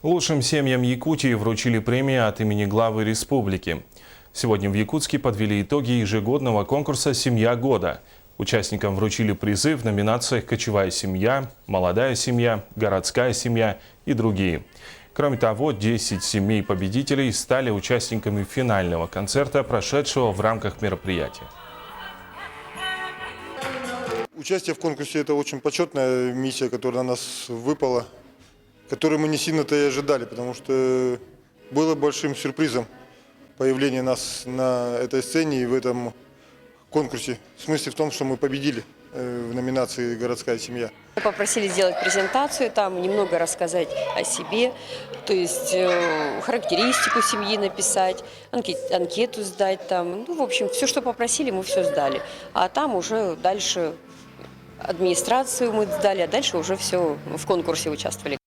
Лучшим семьям Якутии вручили премии от имени главы республики. Сегодня в Якутске подвели итоги ежегодного конкурса «Семья года». Участникам вручили призы в номинациях «Кочевая семья», «Молодая семья», «Городская семья» и другие. Кроме того, 10 семей-победителей стали участниками финального концерта, прошедшего в рамках мероприятия. Участие в конкурсе – это очень почетная миссия, которая на нас выпала, которую мы не сильно-то и ожидали, потому что было большим сюрпризом появление нас на этой сцене и в этом конкурсе. В смысле в том, что мы победили в номинации «Городская семья». Попросили сделать презентацию, там немного рассказать о себе, то есть характеристику семьи написать, анкету сдать там. Ну, в общем, все, что попросили, мы все сдали. А там уже дальше администрацию мы сдали, а дальше уже все в конкурсе участвовали.